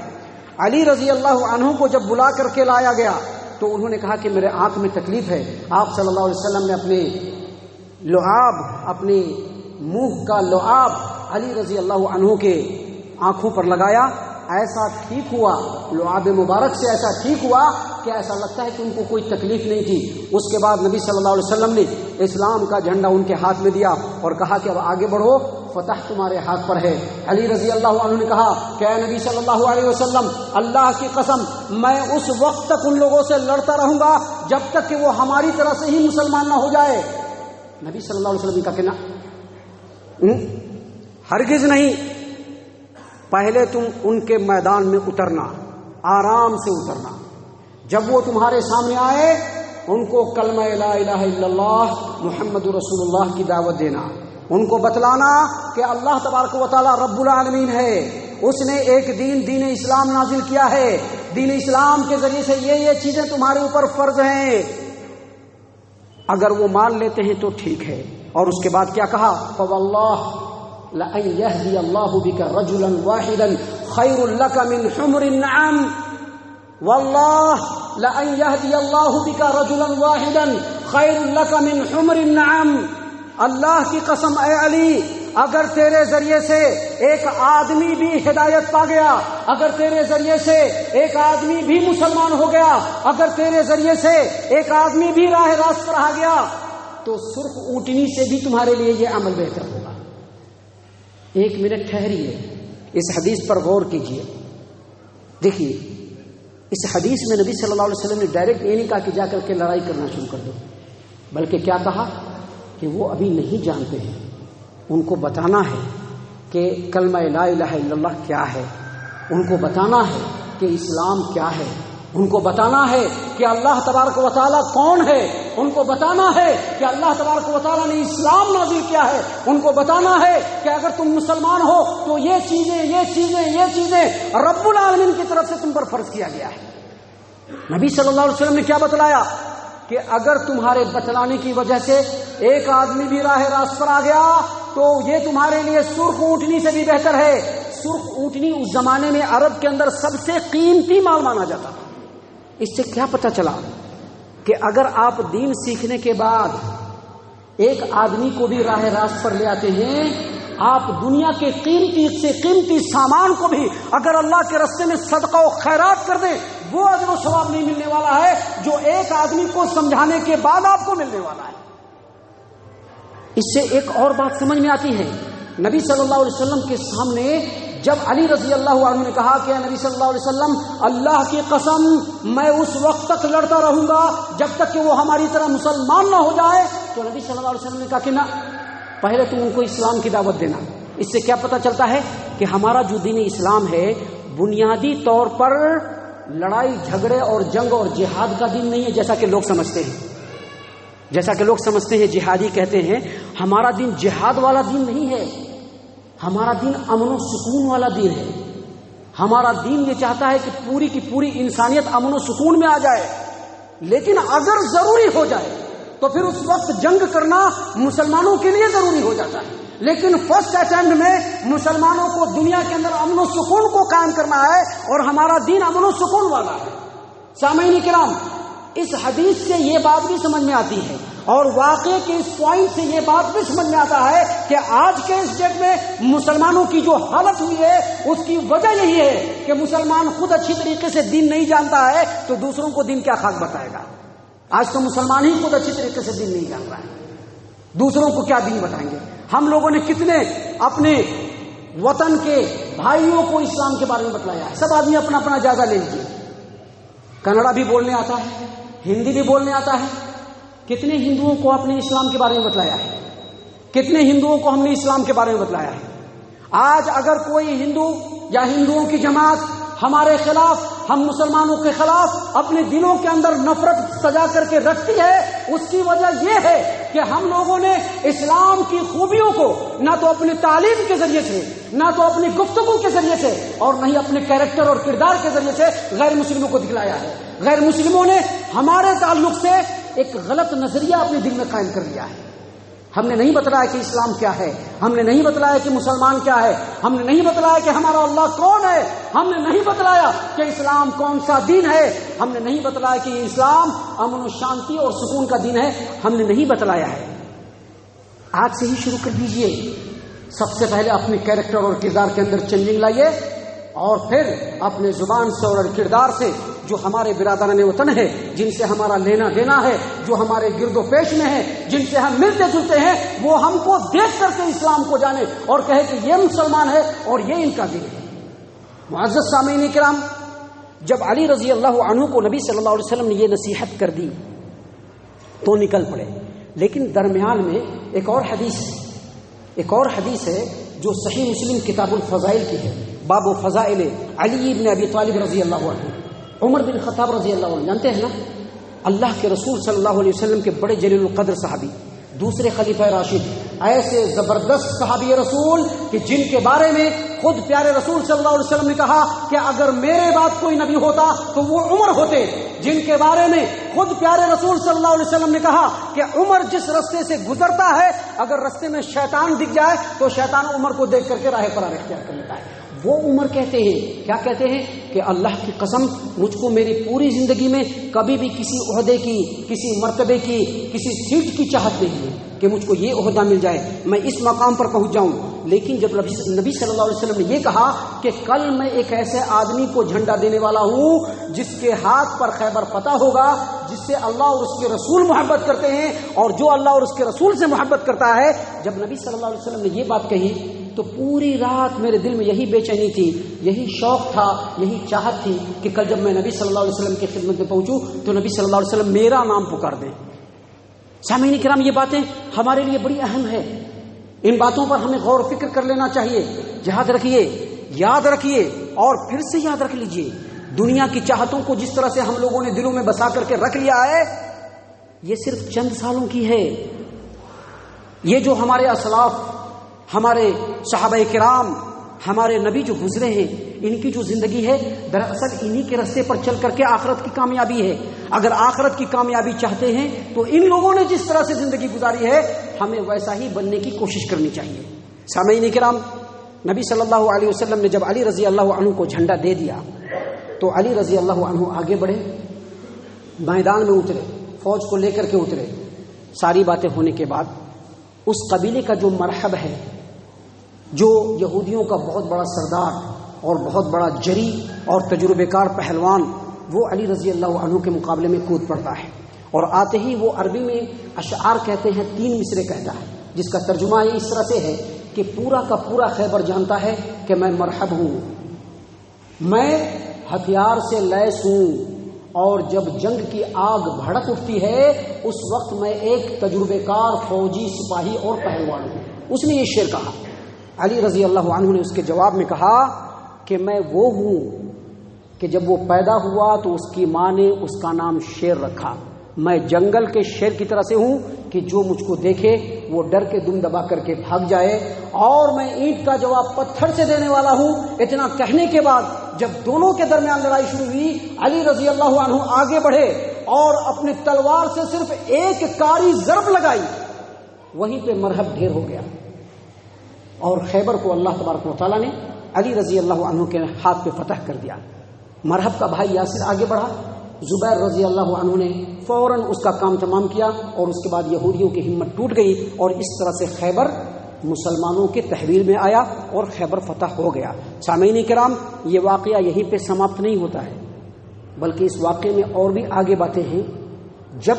علی رضی اللہ عنہ کو جب بلا کر کے لایا گیا تو انہوں نے کہا کہ میرے آنکھ میں تکلیف ہے. آپ صلی اللہ علیہ وسلم نے اپنے لعاب، اپنے منہ کا لعاب علی رضی اللہ عنہ کے آنکھوں پر لگایا. ایسا ٹھیک ہوا، لعاب مبارک سے ایسا ٹھیک ہوا کہ ایسا لگتا ہے کہ ان کو کوئی تکلیف نہیں تھی. اس کے بعد نبی صلی اللہ علیہ وسلم نے اسلام کا جھنڈا ان کے ہاتھ میں دیا اور کہا کہ اب آگے بڑھو، فتح تمہارے ہاتھ پر ہے. علی رضی اللہ عنہ نے کہا کہ اے نبی صلی اللہ علیہ وسلم، اللہ کی قسم میں اس وقت تک ان لوگوں سے لڑتا رہوں گا جب تک کہ وہ ہماری طرح سے ہی مسلمان نہ ہو جائے. نبی صلی اللہ علیہ وسلم کا کہنا ہرگز نہیں، پہلے تم ان کے میدان میں اترنا، آرام سے اترنا. جب وہ تمہارے سامنے آئے ان کو کلمہ لا الہ الا اللہ محمد رسول اللہ کی دعوت دینا، ان کو بتلانا کہ اللہ تبارک و تعالی رب العالمین ہے، اس نے ایک دین اسلام نازل کیا ہے، دین اسلام کے ذریعے سے یہ چیزیں تمہارے اوپر فرض ہیں. اگر وہ مان لیتے ہیں تو ٹھیک ہے. اور اس کے بعد کیا کہا؟ فواللہ لَأَن يَهْدِيَ اللَّهُ بِكَ رَجُلًا وَاحِدًا خَيْرٌ لَكَ مِنْ حُمْرِ النَّعَمِ. وَاللَّهِ لَأَن يَهْدِيَ اللَّهُ بِكَ رَجُلًا وَاحِدًا خَيْرٌ لَكَ مِنْ حُمْرِ النَّعَمِ. اللہ کی قسم اے علی، اگر تیرے ذریعے سے ایک آدمی بھی ہدایت پا گیا، اگر تیرے ذریعے سے ایک آدمی بھی مسلمان ہو گیا، اگر تیرے ذریعے سے ایک آدمی بھی راہ راست پر آ گیا تو سرخ اونٹنی سے بھی تمہارے لیے یہ عمل بہتر ہوگا. ایک منٹ ٹھہریے، اس حدیث پر غور کیجیے. دیکھیے، اس حدیث میں نبی صلی اللہ علیہ وسلم نے ڈائریکٹ یہ نہیں کہا کہ جا کر کے لڑائی کرنا شروع کر دو، بلکہ کیا کہا کہ وہ ابھی نہیں جانتے ہیں، ان کو بتانا ہے کہ کلمہ لا الہ الا اللہ کیا ہے، ان کو بتانا ہے کہ اسلام کیا ہے، ان کو بتانا ہے کہ اللہ تبارک و تعالیٰ کون ہے، ان کو بتانا ہے کہ اللہ تبارک و تعالیٰ نے اسلام نازل کیا ہے، ان کو بتانا ہے کہ اگر تم مسلمان ہو تو یہ چیزیں رب العالمین کی طرف سے تم پر فرض کیا گیا ہے. نبی صلی اللہ علیہ وسلم نے کیا بتلایا کہ اگر تمہارے بتلانے کی وجہ سے ایک آدمی بھی راہ راست پر آ گیا تو یہ تمہارے لیے سرخ اونٹنی سے بھی بہتر ہے. سرخ اونٹنی اس زمانے میں عرب کے اندر سب سے قیمتی مال مانا جاتا تھا. اس سے کیا پتہ چلا کہ اگر آپ دین سیکھنے کے بعد ایک آدمی کو بھی راہ راست پر لے آتے ہیں، آپ دنیا کے قیمتی سامان کو بھی اگر اللہ کے راستے میں صدقہ و خیرات کر دیں، وہ اجر و ثواب نہیں ملنے والا ہے جو ایک آدمی کو سمجھانے کے بعد آپ کو ملنے والا ہے. اس سے ایک اور بات سمجھ میں آتی ہے. نبی صلی اللہ علیہ وسلم کے سامنے جب علی رضی اللہ عنہ نے کہا کہ نبی صلی اللہ علیہ وسلم، اللہ کی قسم میں اس وقت تک لڑتا رہوں گا جب تک کہ وہ ہماری طرح مسلمان نہ ہو جائے، تو نبی صلی اللہ علیہ وسلم نے کہا کہ نہ، پہلے تم ان کو اسلام کی دعوت دینا. اس سے کیا پتہ چلتا ہے کہ ہمارا جو دین اسلام ہے بنیادی طور پر لڑائی جھگڑے اور جنگ اور جہاد کا دین نہیں ہے جیسا کہ لوگ سمجھتے ہیں. جیسا کہ لوگ سمجھتے ہیں جہادی کہتے ہیں، ہمارا دین جہاد والا دین نہیں ہے، ہمارا دین امن و سکون والا دین ہے. ہمارا دین یہ چاہتا ہے کہ پوری کی پوری انسانیت امن و سکون میں آ جائے، لیکن اگر ضروری ہو جائے تو پھر اس وقت جنگ کرنا مسلمانوں کے لیے ضروری ہو جاتا ہے. لیکن فرسٹ اٹیمپٹ میں مسلمانوں کو دنیا کے اندر امن و سکون کو قائم کرنا ہے، اور ہمارا دین امن و سکون والا ہے. سامعین کرام، اس حدیث سے یہ بات بھی سمجھ میں آتی ہے، اور واقعے کے اس پوائنٹ سے یہ بات بھی سمجھ میں آتا ہے کہ آج کے اس ڈیٹ میں مسلمانوں کی جو حالت ہوئی ہے اس کی وجہ یہی ہے کہ مسلمان خود اچھی طریقے سے دین نہیں جانتا ہے تو دوسروں کو دین کیا خاک بتائے گا. آج تو مسلمان ہی خود اچھی طریقے سے دین نہیں جان رہا ہے، دوسروں کو کیا دین بتائیں گے. ہم لوگوں نے کتنے اپنے وطن کے بھائیوں کو اسلام کے بارے میں بتلایا ہے. سب آدمی اپنا اپنا جائزہ لے لیجیے. کنڑا بھی بولنے آتا ہے، ہندی بھی بولنے آتا ہے. کتنے ہندوؤں کو آپ نے اسلام کے بارے میں بتلایا ہے؟ کتنے ہندوؤں کو ہم نے اسلام کے بارے میں بتلایا ہے؟ آج اگر کوئی ہندو یا ہندوؤں کی جماعت ہمارے خلاف، ہم مسلمانوں کے خلاف اپنے دلوں کے اندر نفرت سجا کر کے رکھتی ہے، اس کی وجہ یہ ہے کہ ہم لوگوں نے اسلام کی خوبیوں کو نہ تو اپنی تعلیم کے ذریعے سے، نہ تو اپنی گفتگو کے ذریعے سے، اور نہ ہی اپنے کیریکٹر اور کردار کے ذریعے سے غیر مسلموں کو دکھلایا ہے. غیر مسلموں نے ہمارے تعلق سے ایک غلط نظریہ اپنے دل میں قائم کر لیا ہے. ہم نے نہیں بتلایا کہ اسلام کیا ہے، ہم نے نہیں بتلایا کہ مسلمان کیا ہے، ہم نے نہیں بتلایا کہ ہمارا اللہ کون ہے، ہم نے نہیں بتلایا کہ اسلام کون سا دین ہے، ہم نے نہیں بتلایا کہ اسلام امن و شانتی اور سکون کا دین ہے، ہم نے نہیں بتلایا ہے. آج سے ہی شروع کر دیجئے. سب سے پہلے اپنے کیریکٹر اور کردار کے اندر چینجنگ لائیے، اور پھر اپنے زبان سے اور کردار سے جو ہمارے برادران وطن ہے، جن سے ہمارا لینا دینا ہے، جو ہمارے گرد و پیش میں ہے، جن سے ہم ملتے جلتے ہیں، وہ ہم کو دیکھ کر کے اسلام کو جانے اور کہے کہ یہ مسلمان ہے اور یہ ان کا دین ہے. معزز سامعین کرام، جب علی رضی اللہ عنہ کو نبی صلی اللہ علیہ وسلم نے یہ نصیحت کر دی تو نکل پڑے. لیکن درمیان میں ایک اور حدیث ہے جو صحیح مسلم کتاب الفضائل کی ہے، باب فضائل علی ابن ابی طالب رضی اللہ عنہ. عمر بن خطاب رضی اللہ عنہ جانتے ہیں نا، اللہ کے رسول صلی اللہ علیہ وسلم کے بڑے جلیل القدر صحابی، دوسرے خلیفہ راشد، ایسے زبردست صحابی رسول کہ جن کے بارے میں خود پیارے رسول صلی اللہ علیہ وسلم نے کہا کہ اگر میرے بعد کوئی نبی ہوتا تو وہ عمر ہوتے. جن کے بارے میں خود پیارے رسول صلی اللہ علیہ وسلم نے کہا کہ عمر جس رستے سے گزرتا ہے، اگر رستے میں شیطان دکھ جائے تو شیطان عمر کو دیکھ کر کے راہ فرار اختیار کر لیتا ہے. وہ عمر کہتے ہیں، کیا کہتے ہیں کہ اللہ کی قسم مجھ کو میری پوری زندگی میں کبھی بھی کسی عہدے کی، کسی مرتبے کی، کسی سیٹ کی چاہت نہیں ہے کہ مجھ کو یہ عہدہ مل جائے، میں اس مقام پر پہنچ جاؤں. لیکن جب نبی صلی اللہ علیہ وسلم نے یہ کہا کہ کل میں ایک ایسے آدمی کو جھنڈا دینے والا ہوں جس کے ہاتھ پر خیبر فتح ہوگا، جس سے اللہ اور اس کے رسول محبت کرتے ہیں، اور جو اللہ اور اس کے رسول سے محبت کرتا ہے. جب نبی صلی اللہ علیہ وسلم نے یہ بات کہی تو پوری رات میرے دل میں یہی بے چینی تھی، یہی شوق تھا، یہی چاہت تھی کہ کل جب میں نبی صلی اللہ علیہ وسلم کی خدمت میں پہنچوں تو نبی صلی اللہ علیہ وسلم میرا نام پکار دیں. سامعین کرام، یہ باتیں ہمارے لیے بڑی اہم ہے. ان باتوں پر ہمیں غور و فکر کر لینا چاہیے. یاد رکھیے، یاد رکھیے اور پھر سے یاد رکھ لیجئے، دنیا کی چاہتوں کو جس طرح سے ہم لوگوں نے دلوں میں بسا کر کے رکھ لیا ہے، یہ صرف چند سالوں کی ہے. یہ جو ہمارے اسلاف، ہمارے صحابہ کرام، ہمارے نبی جو گزرے ہیں، ان کی جو زندگی ہے دراصل انہی کے راستے پر چل کر کے آخرت کی کامیابی ہے. اگر آخرت کی کامیابی چاہتے ہیں تو ان لوگوں نے جس طرح سے زندگی گزاری ہے ہمیں ویسا ہی بننے کی کوشش کرنی چاہیے. سامعین کرام، نبی صلی اللہ علیہ وسلم نے جب علی رضی اللہ عنہ کو جھنڈا دے دیا تو علی رضی اللہ عنہ آگے بڑھے، میدان میں اترے، فوج کو لے کر کے اترے. ساری باتیں ہونے کے بعد اس قبیلے کا جو مرحب ہے، جو یہودیوں کا بہت بڑا سردار اور بہت بڑا جری اور تجربے کار پہلوان، وہ علی رضی اللہ عنہ کے مقابلے میں کود پڑتا ہے. اور آتے ہی وہ عربی میں اشعار کہتے ہیں، 3 مصرے کہتا ہے، جس کا ترجمہ اس طرح سے ہے کہ پورا کا پورا خیبر جانتا ہے کہ میں مرحب ہوں، میں ہتھیار سے لیس ہوں، اور جب جنگ کی آگ بھڑک اٹھتی ہے اس وقت میں ایک تجربے کار فوجی، سپاہی اور پہلوان ہوں. اس نے یہ شعر کہا. علی رضی اللہ عنہ نے اس کے جواب میں کہا کہ میں وہ ہوں کہ جب وہ پیدا ہوا تو اس کی ماں نے اس کا نام شیر رکھا، میں جنگل کے شیر کی طرح سے ہوں کہ جو مجھ کو دیکھے وہ ڈر کے دم دبا کر کے بھاگ جائے، اور میں اینٹ کا جواب پتھر سے دینے والا ہوں۔ اتنا کہنے کے بعد جب دونوں کے درمیان لڑائی شروع ہوئی، علی رضی اللہ عنہ آگے بڑھے اور اپنی تلوار سے صرف ایک کاری ضرب لگائی، وہیں پہ مرہب ڈھیر ہو گیا، اور خیبر کو اللہ تبارک و تعالیٰ نے علی رضی اللہ عنہ کے ہاتھ پہ فتح کر دیا۔ مرہب کا بھائی یاسر آگے بڑھا، زبیر رضی اللہ عنہ نے فوراً اس کا کام تمام کیا، اور اس کے بعد یہودیوں کی ہمت ٹوٹ گئی، اور اس طرح سے خیبر مسلمانوں کے تحویل میں آیا اور خیبر فتح ہو گیا۔ سامعین کرام، یہ واقعہ یہیں پہ سماپت نہیں ہوتا ہے، بلکہ اس واقعے میں اور بھی آگے باتیں ہیں۔ جب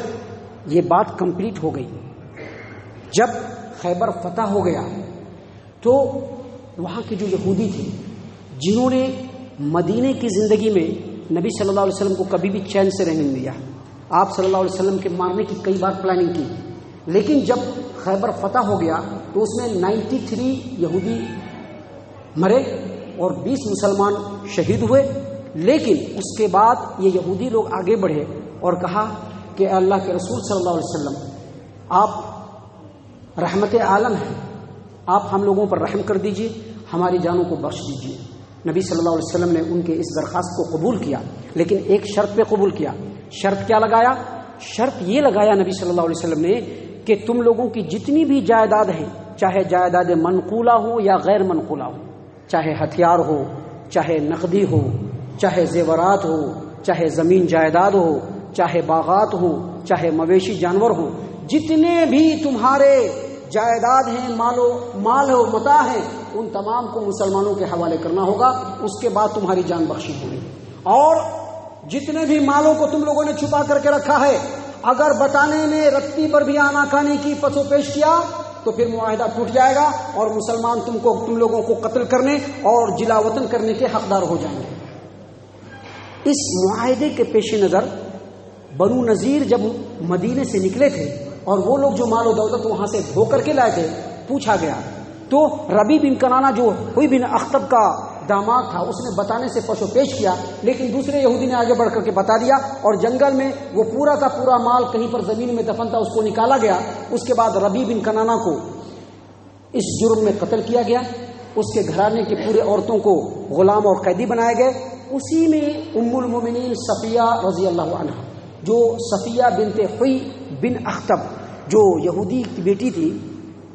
یہ بات کمپلیٹ ہو گئی، جب خیبر فتح ہو گیا، تو وہاں کے جو یہودی تھے جنہوں نے مدینے کی زندگی میں نبی صلی اللہ علیہ وسلم کو کبھی بھی چین سے رہنے نہیں دیا، آپ صلی اللہ علیہ وسلم کے مارنے کی کئی بار پلاننگ کی، لیکن جب خیبر فتح ہو گیا تو اس میں 93 یہودی مرے اور 20 مسلمان شہید ہوئے۔ لیکن اس کے بعد یہ یہودی لوگ آگے بڑھے اور کہا کہ اللہ کے رسول صلی اللہ علیہ وسلم، آپ رحمت عالم ہیں، آپ ہم لوگوں پر رحم کر دیجئے، ہماری جانوں کو بخش دیجئے۔ نبی صلی اللہ علیہ وسلم نے ان کے اس درخواست کو قبول کیا، لیکن ایک شرط پہ قبول کیا۔ شرط کیا لگایا؟ شرط یہ لگایا نبی صلی اللہ علیہ وسلم نے کہ تم لوگوں کی جتنی بھی جائیداد ہیں، چاہے جائیداد منقولہ ہو یا غیر منقولہ ہو، چاہے ہتھیار ہو، چاہے نقدی ہو، چاہے زیورات ہو، چاہے زمین جائیداد ہو، چاہے باغات ہو، چاہے مویشی جانور ہو، جتنے بھی تمہارے جائیداد ہیں، مال و متاع ہیں، ان تمام کو مسلمانوں کے حوالے کرنا ہوگا، اس کے بعد تمہاری جان بخشی ہوگی۔ اور جتنے بھی مالوں کو تم لوگوں نے چھپا کر کے رکھا ہے، اگر بتانے میں رتی پر بھی آنا کھانے کی پس و پیش کیا تو پھر معاہدہ ٹوٹ جائے گا، اور مسلمان تم لوگوں کو قتل کرنے اور جلا وطن کرنے کے حقدار ہو جائیں گے۔ اس معاہدے کے پیش نظر بنو نذیر جب مدینے سے نکلے تھے اور وہ لوگ جو مال و دولت وہاں سے دھو کر کے لائے تھے، پوچھا گیا تو ربی بن کنانہ جو ہوئی بن اخطب کا داماد تھا، اس نے بتانے سے پشو پیش کیا، لیکن دوسرے یہودی نے آگے بڑھ کر کے بتا دیا، اور جنگل میں وہ پورا کا پورا مال کہیں پر زمین میں دفن تھا، اس کو نکالا گیا۔ اس کے بعد ربی بن کنانہ کو اس جرم میں قتل کیا گیا، اس کے گھرانے کے پورے عورتوں کو غلام اور قیدی بنائے گئے۔ اسی میں ام المومنین صفیہ رضی اللہ عنہ، جو صفیہ بنت حوی بن اخطب جو یہودی کی بیٹی تھی،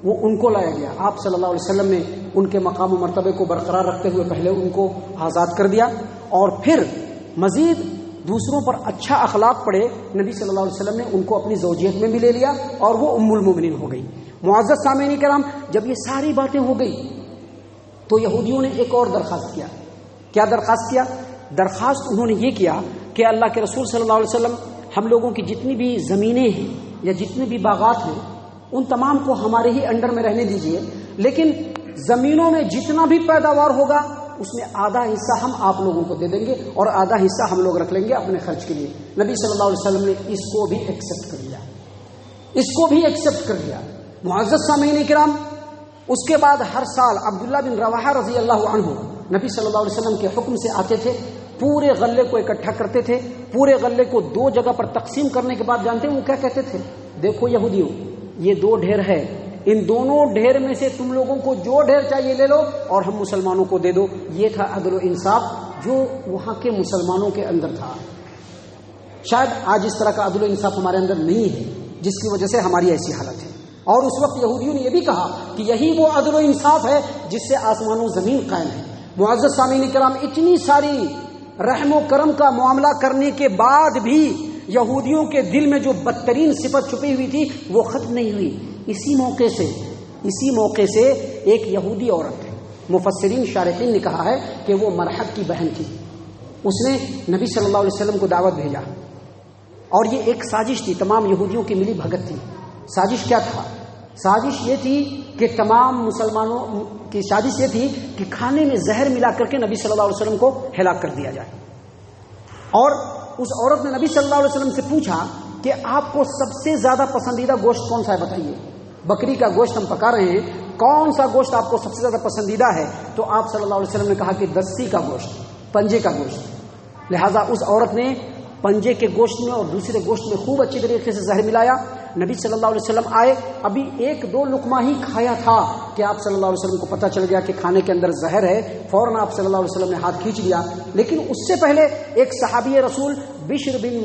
وہ ان کو لایا گیا۔ آپ صلی اللہ علیہ وسلم نے ان کے مقام و مرتبے کو برقرار رکھتے ہوئے پہلے ان کو آزاد کر دیا، اور پھر مزید دوسروں پر اچھا اخلاق پڑے، نبی صلی اللہ علیہ وسلم نے ان کو اپنی زوجیت میں بھی لے لیا، اور وہ ام المومنین ہو گئی۔ معزز سامعین کرام، جب یہ ساری باتیں ہو گئی تو یہودیوں نے ایک اور درخواست کیا۔ کیا درخواست کیا؟ درخواست انہوں نے یہ کیا کہ اللہ کے رسول صلی اللہ علیہ وسلم، ہم لوگوں کی جتنی بھی زمینیں ہیں یا جتنے بھی باغات ہیں، ان تمام کو ہمارے ہی انڈر میں رہنے دیجئے، لیکن زمینوں میں جتنا بھی پیداوار ہوگا اس میں آدھا حصہ ہم آپ لوگوں کو دے دیں گے اور آدھا حصہ ہم لوگ رکھ لیں گے اپنے خرچ کے لیے۔ نبی صلی اللہ علیہ وسلم نے اس کو بھی ایکسپٹ کر لیا، اس کو بھی ایکسپٹ کر لیا۔ معزز سامعین کرام، اس کے بعد ہر سال عبداللہ بن رواحہ رضی اللہ عنہ نبی صلی اللہ علیہ وسلم کے حکم سے آتے تھے، پورے غلے کو اکٹھا کرتے تھے، پورے غلے کو دو جگہ پر تقسیم کرنے کے بعد جانتے ہیں وہ کیا کہتے تھے؟ دیکھو یہودیوں، یہ دو ڈھیر ہے، ان دونوں ڈھیر میں سے تم لوگوں کو جو ڈھیر چاہیے لے لو اور ہم مسلمانوں کو دے دو۔ یہ تھا عدل و انصاف جو وہاں کے مسلمانوں کے اندر تھا۔ شاید آج اس طرح کا عدل و انصاف ہمارے اندر نہیں ہے، جس کی وجہ سے ہماری ایسی حالت ہے۔ اور اس وقت یہودیوں نے یہ بھی کہا کہ یہی وہ عدل و انصاف ہے جس سے آسمان و زمین قائم ہے۔ معزز سامعین کرام، اتنی ساری رحم و کرم کا معاملہ کرنے کے بعد بھی یہودیوں کے دل میں جو بدترین صفت چھپی ہوئی تھی وہ ختم نہیں ہوئی۔ اسی موقع سے ایک یہودی عورت ہے، مفسرین شارحین نے کہا ہے کہ وہ مرحب کی بہن تھی، اس نے نبی صلی اللہ علیہ وسلم کو دعوت بھیجا، اور یہ ایک سازش تھی، تمام یہودیوں کی ملی بھگت تھی۔ سازش کیا تھا؟ سازش یہ تھی کہ تمام مسلمانوں کی سازش یہ تھی کہ کھانے میں زہر ملا کر کے نبی صلی اللہ علیہ وسلم کو ہلاک کر دیا جائے۔ اور اس عورت نے نبی صلی اللہ علیہ وسلم سے پوچھا کہ آپ کو سب سے زیادہ پسندیدہ گوشت کون سا ہے بتائیے، بکری کا گوشت ہم پکا رہے ہیں، کون سا گوشت آپ کو سب سے زیادہ پسندیدہ ہے؟ تو آپ صلی اللہ علیہ وسلم نے کہا کہ دسی کا گوشت، پنجے کا گوشت۔ لہٰذا اس عورت نے پنجے کے گوشت میں اور دوسرے گوشت میں خوب اچھی طریقے سے زہر ملایا. نبی صلی اللہ علیہ وسلم آئے, ابھی 1-2 لقمہ ہی کھایا تھا کہ آپ صلی اللہ علیہ وسلم کو پتہ چل گیا کہ کھانے کے اندر زہر ہے. فوراً آپ صلی اللہ علیہ وسلم نے ہاتھ کھینچ لیا. لیکن اس سے پہلے ایک صحابی رسول بشر بن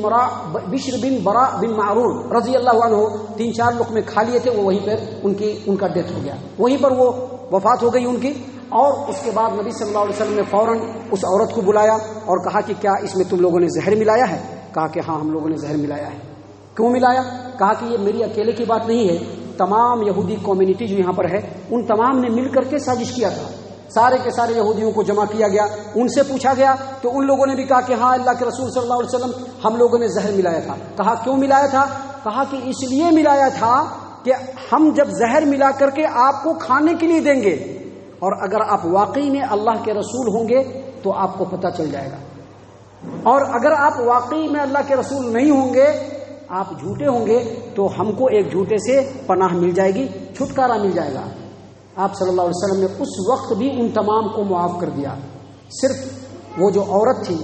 برا بن معرور رضی اللہ عنہ 3-4 لقمے کھا لیے تھے, وہ وہیں پر ان کا ڈیتھ ہو گیا, وہیں پر وہ وفات ہو گئی ان کی. اور اس کے بعد نبی صلی اللہ علیہ وسلم نے فوراً اس عورت کو بلایا اور کہا کہ کیا اس میں تم لوگوں نے زہر ملایا ہے؟ کہا کہ ہاں ہم لوگوں نے زہر ملایا ہے. کیوں ملایا؟ کہا کہ یہ میری اکیلے کی بات نہیں ہے, تمام یہودی کمیونٹی جو یہاں پر ہے ان تمام نے مل کر کے سازش کیا تھا. سارے کے سارے یہودیوں کو جمع کیا گیا, ان سے پوچھا گیا تو ان لوگوں نے بھی کہا کہ ہاں اللہ کے رسول صلی اللہ علیہ وسلم ہم لوگوں نے زہر ملایا تھا. کہا کیوں ملایا تھا؟ کہا کہ اس لیے ملایا تھا کہ ہم جب زہر ملا کر کے آپ کو کھانے کے لیے دیں گے, اور اگر آپ واقعی میں اللہ کے رسول ہوں گے تو آپ کو پتہ چل جائے گا, اور اگر آپ واقعی میں اللہ کے رسول نہیں ہوں گے, آپ جھوٹے ہوں گے, تو ہم کو ایک جھوٹے سے پناہ مل جائے گی, چھٹکارا مل جائے گا. آپ صلی اللہ علیہ وسلم نے اس وقت بھی ان تمام کو معاف کر دیا. صرف وہ جو عورت تھی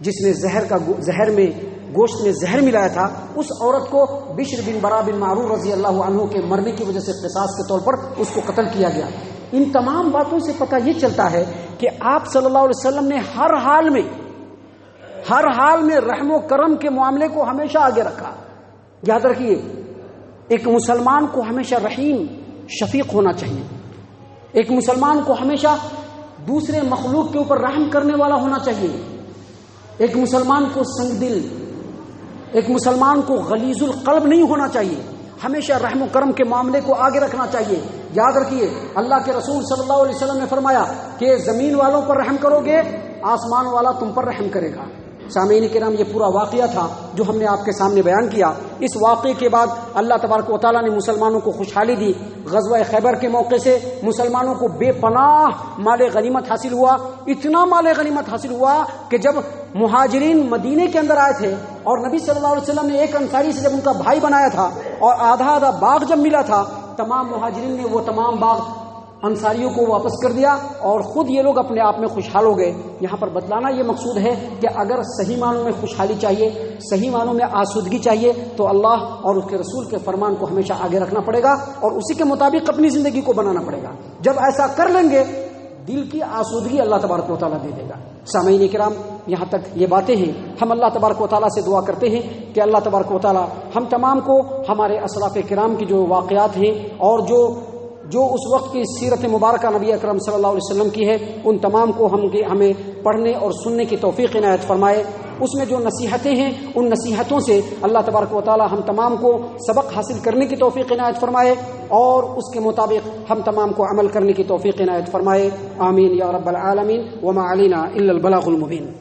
جس نے زہر میں گوشت میں زہر ملایا تھا, اس عورت کو بشر بن برا بن معرور رضی اللہ عنہ کے مرنے کی وجہ سے قصاص کے طور پر اس کو قتل کیا گیا. ان تمام باتوں سے پتہ یہ چلتا ہے کہ آپ صلی اللہ علیہ وسلم نے ہر حال میں رحم و کرم کے معاملے کو ہمیشہ آگے رکھا. یاد رکھیے, ایک مسلمان کو ہمیشہ رحیم شفیق ہونا چاہیے. ایک مسلمان کو ہمیشہ دوسرے مخلوق کے اوپر رحم کرنے والا ہونا چاہیے. ایک مسلمان کو سنگ دل, ایک مسلمان کو غلیظ القلب نہیں ہونا چاہیے, ہمیشہ رحم و کرم کے معاملے کو آگے رکھنا چاہیے. یاد رکھیے, اللہ کے رسول صلی اللہ علیہ وسلم نے فرمایا کہ زمین والوں پر رحم کرو گے, آسمان والا تم پر رحم کرے گا. سامعین کرام, یہ پورا واقعہ تھا جو ہم نے آپ کے سامنے بیان کیا. اس واقعے کے بعد اللہ تبارک و تعالیٰ نے مسلمانوں کو خوشحالی دی. غزوہ خیبر کے موقع سے مسلمانوں کو بے پناہ مال غنیمت حاصل ہوا. اتنا مال غنیمت حاصل ہوا کہ جب مہاجرین مدینے کے اندر آئے تھے اور نبی صلی اللہ علیہ وسلم نے ایک انصاری سے جب ان کا بھائی بنایا تھا اور آدھا باغ جب ملا تھا, تمام مہاجرین نے وہ تمام باغ انصاریوں کو واپس کر دیا اور خود یہ لوگ اپنے آپ میں خوشحال ہو گئے. یہاں پر بتلانا یہ مقصود ہے کہ اگر صحیح معنوں میں خوشحالی چاہیے, صحیح معنوں میں آسودگی چاہیے, تو اللہ اور اس کے رسول کے فرمان کو ہمیشہ آگے رکھنا پڑے گا اور اسی کے مطابق اپنی زندگی کو بنانا پڑے گا. جب ایسا کر لیں گے, دل کی آسودگی اللہ تبارک و تعالیٰ دے دے گا. سامعین کرام, یہاں تک یہ باتیں ہیں. ہم اللہ تبارک و تعالیٰ سے دعا کرتے ہیں کہ اللہ تبارک و تعالیٰ ہم تمام کو ہمارے اسلاف کرام کی جو واقعات ہیں اور جو اس وقت کی سیرت مبارکہ نبی اکرم صلی اللہ علیہ وسلم کی ہے, ان تمام کو ہمیں پڑھنے اور سننے کی توفیق عنایت فرمائے. اس میں جو نصیحتیں ہیں ان نصیحتوں سے اللہ تبارک و تعالی ہم تمام کو سبق حاصل کرنے کی توفیق عنایت فرمائے اور اس کے مطابق ہم تمام کو عمل کرنے کی توفیق عنایت فرمائے. آمین یا رب العالمین. وما علینا الا البلاغ المبین.